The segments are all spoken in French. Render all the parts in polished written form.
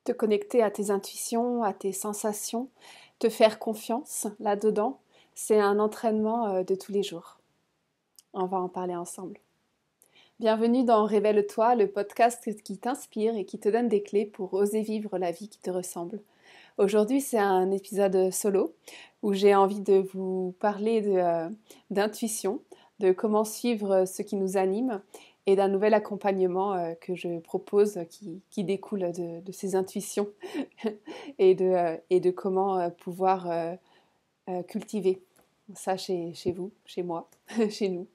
te connecter à tes intuitions, à tes sensations, te faire confiance là-dedans, c'est un entraînement de tous les jours. On va en parler ensemble. Bienvenue dans Révèle-toi, le podcast qui t'inspire et qui te donne des clés pour oser vivre la vie qui te ressemble. Aujourd'hui, c'est un épisode solo où j'ai envie de vous parler d'intuition, de comment suivre ce qui nous anime et d'un nouvel accompagnement que je propose qui découle de ces intuitions et de comment pouvoir cultiver ça chez vous, chez moi, chez nous.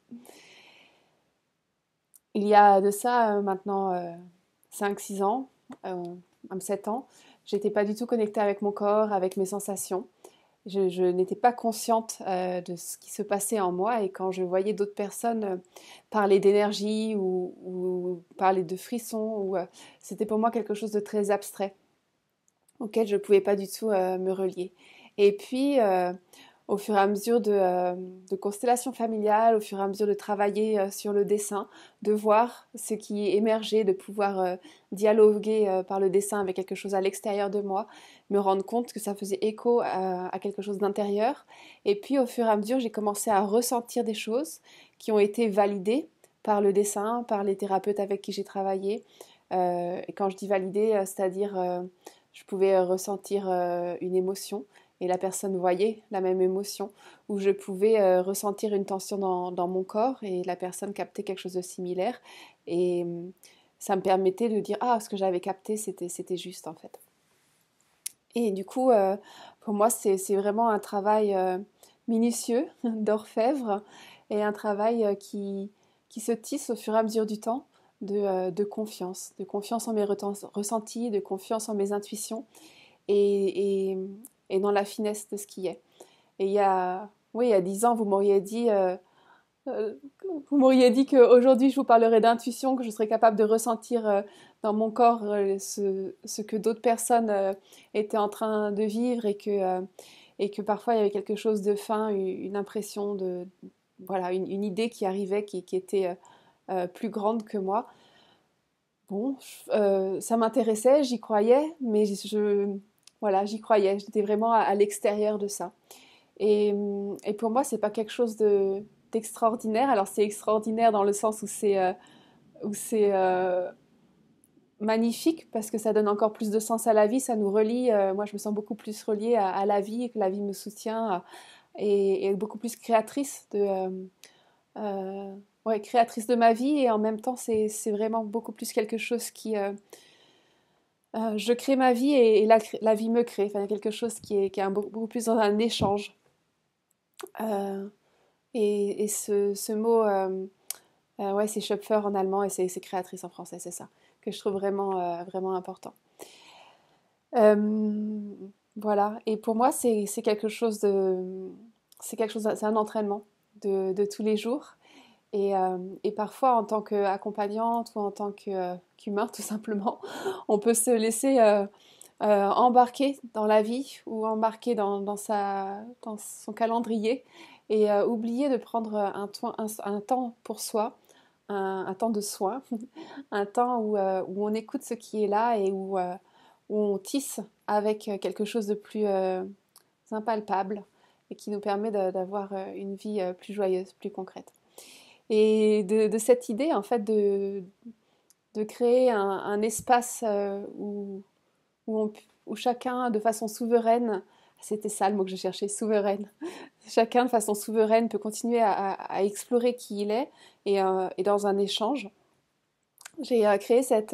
Il y a de ça maintenant 5-6 ans, même 7 ans, j'étais pas du tout connectée avec mon corps, avec mes sensations. Je n'étais pas consciente de ce qui se passait en moi, et quand je voyais d'autres personnes parler d'énergie ou parler de frissons, c'était pour moi quelque chose de très abstrait auquel je ne pouvais pas du tout me relier. Et puis, au fur et à mesure de constellations familiales, au fur et à mesure de travailler sur le dessin, de voir ce qui émergeait, de pouvoir dialoguer par le dessin avec quelque chose à l'extérieur de moi, me rendre compte que ça faisait écho à quelque chose d'intérieur. Et puis au fur et à mesure, j'ai commencé à ressentir des choses qui ont été validées par le dessin, par les thérapeutes avec qui j'ai travaillé. Et quand je dis validées, c'est-à-dire je pouvais ressentir une émotion et la personne voyait la même émotion, ou je pouvais ressentir une tension dans mon corps et la personne captait quelque chose de similaire, et ça me permettait de dire ce que j'avais capté c'était juste en fait. Et du coup pour moi c'est vraiment un travail minutieux d'orfèvre, et un travail qui se tisse au fur et à mesure du temps de confiance en mes ressentis, de confiance en mes intuitions, et, et dans la finesse de ce qui est. Et il y a 10 ans, euh, vous m'auriez dit qu'aujourd'hui je vous parlerais d'intuition, que je serais capable de ressentir dans mon corps ce que d'autres personnes étaient en train de vivre, et que parfois il y avait quelque chose de fin, une impression une idée qui arrivait qui était plus grande que moi. Bon, ça m'intéressait, j'y croyais, mais j'y croyais, j'étais vraiment à l'extérieur de ça. Et pour moi, c'est pas quelque chose d'extraordinaire. Alors c'est extraordinaire dans le sens où c'est magnifique, parce que ça donne encore plus de sens à la vie, ça nous relie. Moi, je me sens beaucoup plus reliée à la vie, et que la vie me soutient, et beaucoup plus créatrice créatrice de ma vie. Et en même temps, c'est vraiment beaucoup plus quelque chose je crée ma vie, et la vie me crée. Enfin, il y a quelque chose qui est beaucoup plus dans un échange. Euh, et ce mot, c'est Schöpfer en allemand, et c'est créatrice en français, c'est ça, que je trouve vraiment important. Voilà, et pour moi, c'est quelque chose c'est un entraînement de tous les jours. Et parfois, en tant qu'accompagnante ou en tant qu'humain, tout simplement, on peut se laisser embarquer dans la vie, ou embarquer dans son calendrier, et oublier de prendre un temps pour soi, un temps de soin, un temps où on écoute ce qui est là, et où on tisse avec quelque chose de plus impalpable, et qui nous permet d'avoir une vie plus joyeuse, plus concrète. Et de cette idée, en fait, de créer un espace où chacun, de façon souveraine, c'était ça le mot que je cherchais, souveraine, chacun de façon souveraine peut continuer à explorer qui il est, et dans un échange. J'ai créé cet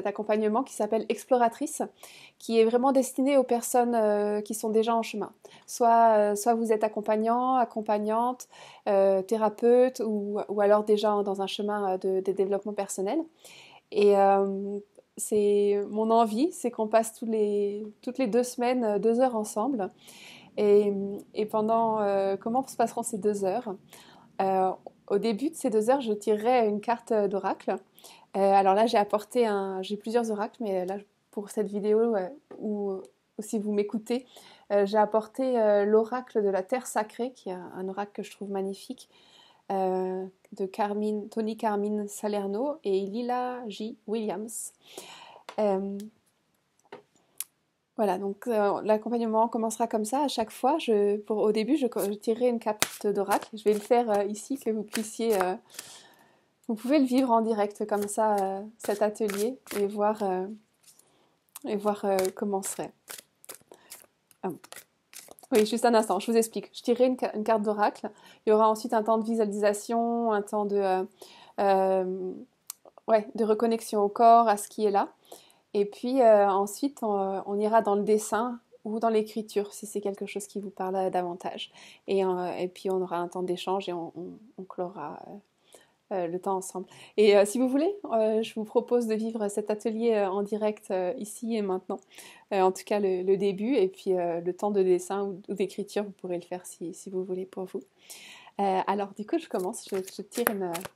accompagnement qui s'appelle Exploratrice, qui est vraiment destiné aux personnes qui sont déjà en chemin. Soit vous êtes accompagnant, accompagnante, thérapeute, ou alors déjà dans un chemin de développement personnel. Et c'est mon envie, c'est qu'on passe toutes les 2 semaines 2 heures ensemble. Et pendant comment se passeront ces 2 heures? Au début de ces 2 heures, je tirerai une carte d'oracle. Alors là, j'ai plusieurs oracles, mais là, pour cette vidéo, ou si vous m'écoutez, j'ai apporté l'oracle de la Terre Sacrée, qui est un oracle que je trouve magnifique, de Tony Carmine Salerno et Lila J. Williams. Euh, voilà, donc l'accompagnement commencera comme ça à chaque fois. Au début, je tirerai une carte d'oracle. Je vais le faire ici, que vous puissiez... vous pouvez le vivre en direct comme ça, cet atelier, et voir comment ce serait. Ah. Oui, juste un instant, je vous explique. Je tirerai une carte d'oracle. Il y aura ensuite un temps de visualisation, un temps euh, de reconnexion au corps, à ce qui est là. Et puis ensuite, on ira dans le dessin ou dans l'écriture, si c'est quelque chose qui vous parle davantage. Et puis, on aura un temps d'échange et on clora le temps ensemble. Et si vous voulez, je vous propose de vivre cet atelier en direct ici et maintenant. En tout cas, le début et puis le temps de dessin ou d'écriture, vous pourrez le faire si vous voulez pour vous. Alors, du coup, je commence. Je tire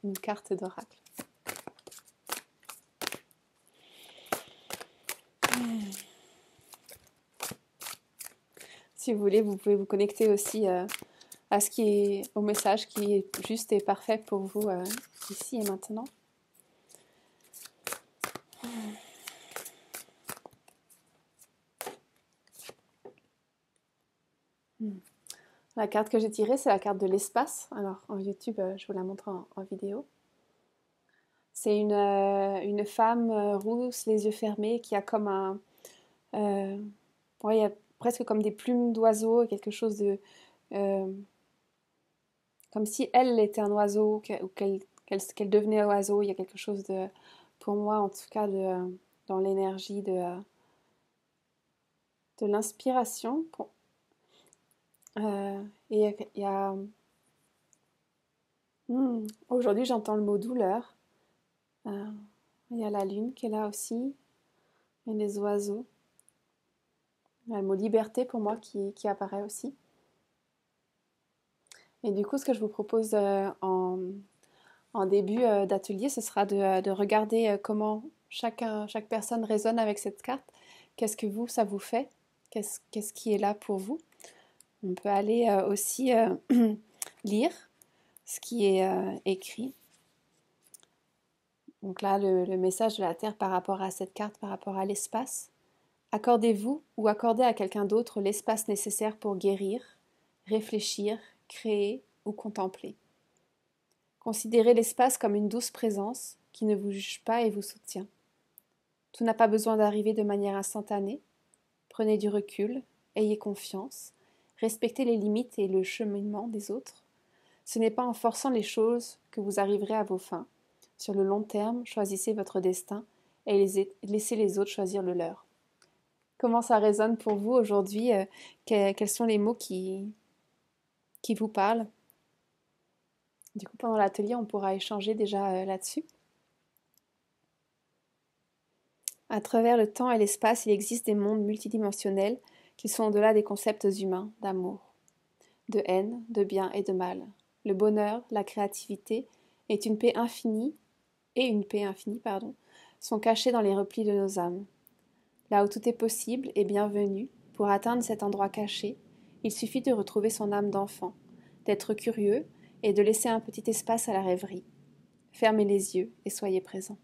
une carte d'oracle. Si vous voulez, vous pouvez vous connecter aussi à ce qui est au message qui est juste et parfait pour vous ici et maintenant. La carte que j'ai tirée, c'est la carte de l'espace. Alors, en YouTube, je vous la montre en vidéo. C'est une femme rousse, les yeux fermés, qui a comme un... il y a presque comme des plumes d'oiseau, quelque chose de... comme si elle était un oiseau, ou qu'elle devenait oiseau. Il y a quelque chose de... Pour moi, en tout cas, dans l'énergie de l'inspiration. Et il y a... Aujourd'hui, j'entends le mot douleur. Il y a la lune qui est là aussi. Et les oiseaux. Il y a le mot liberté pour moi qui apparaît aussi. Et du coup, ce que je vous propose en début d'atelier, ce sera de regarder comment chaque personne résonne avec cette carte. Qu'est-ce que ça vous fait? Qu'est-ce qui est là pour vous? On peut aller aussi lire ce qui est écrit. Donc là, le message de la Terre par rapport à cette carte, par rapport à l'espace. Accordez-vous ou accordez à quelqu'un d'autre l'espace nécessaire pour guérir, réfléchir, créer ou contempler. Considérez l'espace comme une douce présence qui ne vous juge pas et vous soutient. Tout n'a pas besoin d'arriver de manière instantanée. Prenez du recul, ayez confiance, respectez les limites et le cheminement des autres. Ce n'est pas en forçant les choses que vous arriverez à vos fins. Sur le long terme, choisissez votre destin et laissez les autres choisir le leur. Comment ça résonne pour vous aujourd'hui? Quels sont les mots qui vous parlent? Du coup, pendant l'atelier, on pourra échanger déjà là-dessus. À travers le temps et l'espace, il existe des mondes multidimensionnels qui sont au-delà des concepts humains d'amour, de haine, de bien et de mal. Le bonheur, la créativité est une paix infinie sont cachés dans les replis de nos âmes. Là où tout est possible et bienvenu, pour atteindre cet endroit caché, il suffit de retrouver son âme d'enfant, d'être curieux et de laisser un petit espace à la rêverie. Fermez les yeux et soyez présents.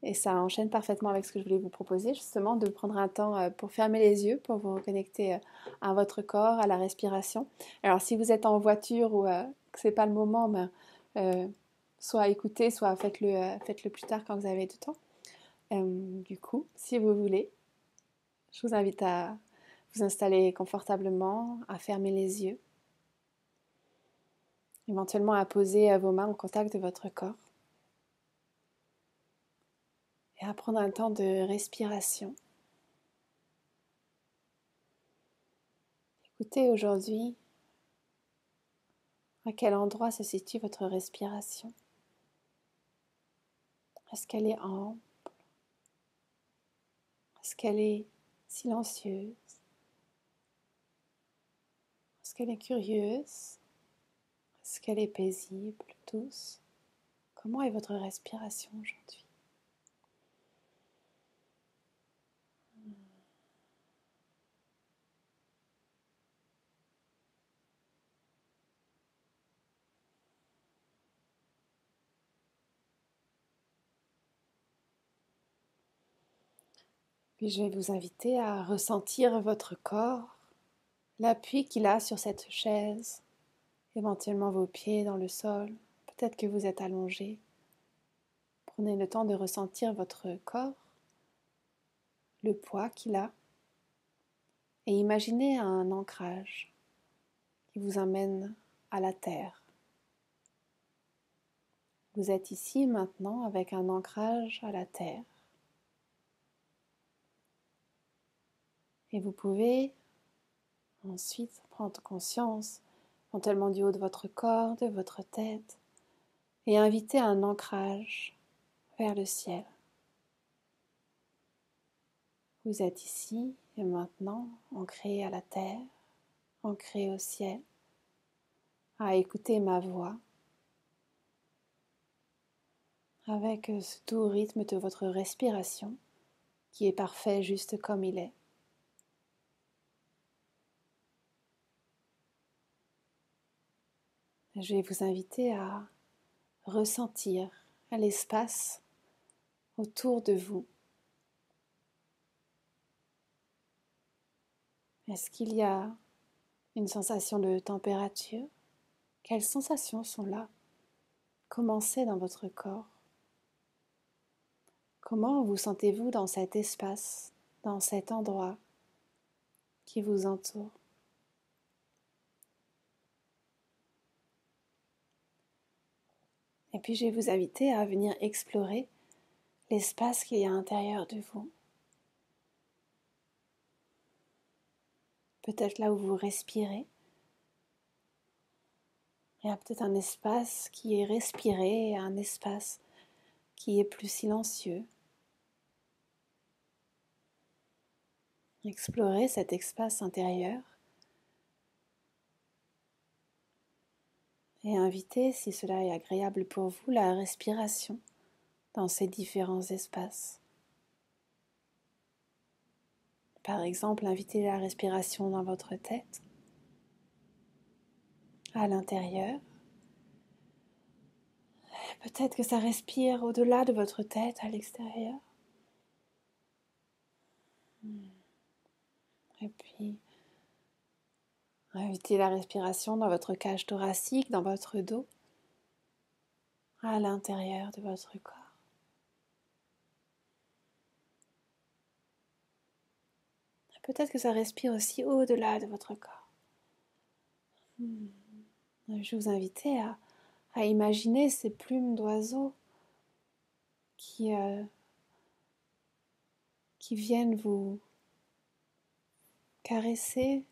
Et ça enchaîne parfaitement avec ce que je voulais vous proposer, justement, de prendre un temps pour fermer les yeux, pour vous reconnecter à votre corps, à la respiration. Alors, si vous êtes en voiture ou que ce n'est pas le moment, soit écoutez, soit faites-le plus tard quand vous avez du temps. Du coup, si vous voulez, je vous invite à vous installer confortablement, à fermer les yeux, éventuellement à poser vos mains en contact de votre corps et à prendre un temps de respiration. Écoutez aujourd'hui à quel endroit se situe votre respiration. Est-ce qu'elle est ample? Est-ce qu'elle est silencieuse? Est-ce qu'elle est curieuse? Est-ce qu'elle est paisible, douce? Comment est votre respiration aujourd'hui? Puis je vais vous inviter à ressentir votre corps, l'appui qu'il a sur cette chaise, éventuellement vos pieds dans le sol, peut-être que vous êtes allongé. Prenez le temps de ressentir votre corps, le poids qu'il a, et imaginez un ancrage qui vous amène à la terre. Vous êtes ici maintenant avec un ancrage à la terre. Et vous pouvez ensuite prendre conscience, éventuellement du haut de votre corps, de votre tête, et inviter un ancrage vers le ciel. Vous êtes ici et maintenant ancré à la terre, ancré au ciel, à écouter ma voix avec ce doux rythme de votre respiration qui est parfait juste comme il est. Je vais vous inviter à ressentir l'espace autour de vous. Est-ce qu'il y a une sensation de température? Quelles sensations sont là? Comment c'est dans votre corps? Comment vous sentez-vous dans cet espace, dans cet endroit qui vous entoure? Et puis je vais vous inviter à venir explorer l'espace qu'il y a à l'intérieur de vous. Peut-être là où vous respirez. Il y a peut-être un espace qui est respiré et un espace qui est plus silencieux. Explorez cet espace intérieur et invitez, si cela est agréable pour vous, la respiration dans ces différents espaces. Par exemple, invitez la respiration dans votre tête, à l'intérieur. Peut-être que ça respire au-delà de votre tête, à l'extérieur. Et puis, invitez la respiration dans votre cage thoracique, dans votre dos, à l'intérieur de votre corps. Peut-être que ça respire aussi au-delà de votre corps. Je vous invite à imaginer ces plumes d'oiseaux qui viennent vous caresser,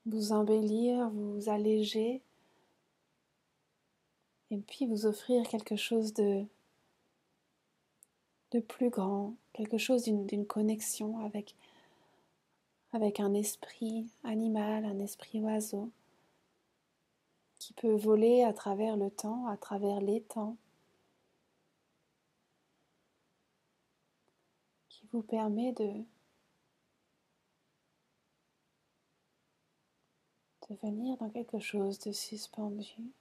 vous embellir, vous alléger, et puis vous offrir quelque chose de plus grand, quelque chose d'une connexion avec un esprit animal, un esprit oiseau, qui peut voler à travers le temps, à travers les temps, qui vous permet de venir dans quelque chose de suspendu,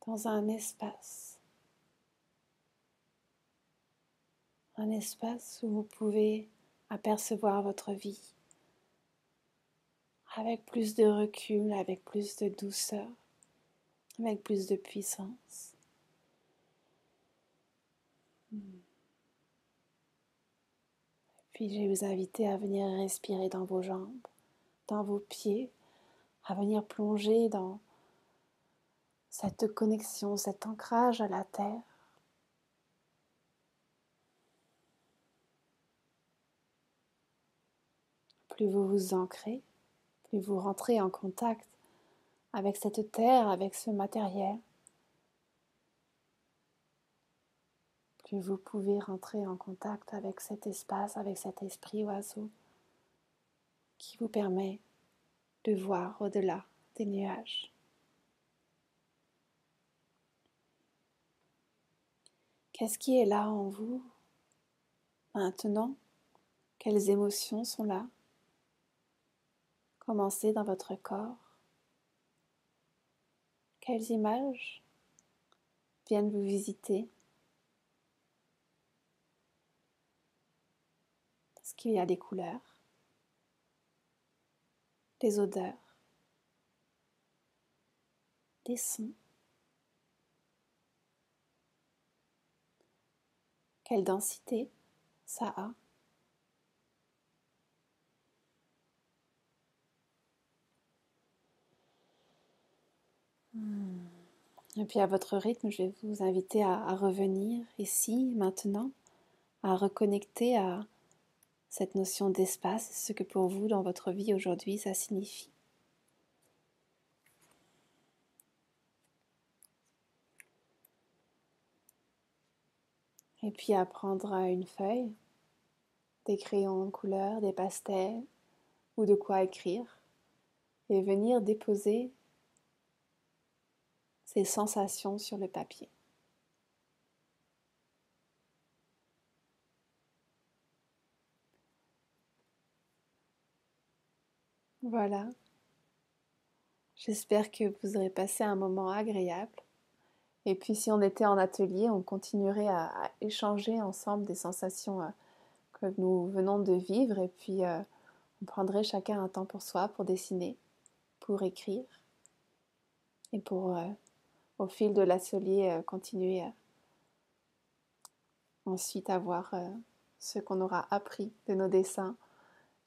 dans un espace où vous pouvez apercevoir votre vie avec plus de recul, avec plus de douceur, avec plus de puissance. Puis je vais vous inviter à venir respirer dans vos jambes, dans vos pieds, à venir plonger dans cette connexion, cet ancrage à la terre. Plus vous vous ancrez, plus vous rentrez en contact avec cette terre, avec ce matériel, plus vous pouvez rentrer en contact avec cet espace, avec cet esprit oiseau qui vous permet de voir au-delà des nuages. Qu'est-ce qui est là en vous maintenant? Quelles émotions sont là? Commencez dans votre corps. Quelles images viennent vous visiter? Parce qu'il y a des couleurs, des odeurs, des sons. Quelle densité ça a. Et puis à votre rythme, je vais vous inviter à revenir ici, maintenant, à reconnecter à cette notion d'espace, ce que pour vous, dans votre vie aujourd'hui, ça signifie. Et puis à prendre une feuille, des crayons en couleur, des pastels ou de quoi écrire et venir déposer ces sensations sur le papier. Voilà, j'espère que vous aurez passé un moment agréable. Et puis si on était en atelier, on continuerait à échanger ensemble des sensations que nous venons de vivre et puis on prendrait chacun un temps pour soi, pour dessiner, pour écrire et pour au fil de l'atelier continuer ensuite à voir ce qu'on aura appris de nos dessins,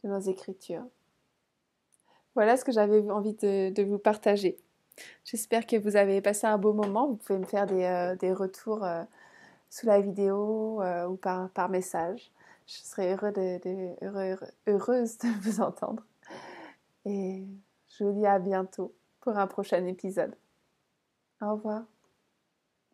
de nos écritures. Voilà ce que j'avais envie de vous partager. J'espère que vous avez passé un beau moment. Vous pouvez me faire des retours sous la vidéo ou par message. Je serais heureuse de vous entendre. Et je vous dis à bientôt pour un prochain épisode. Au revoir.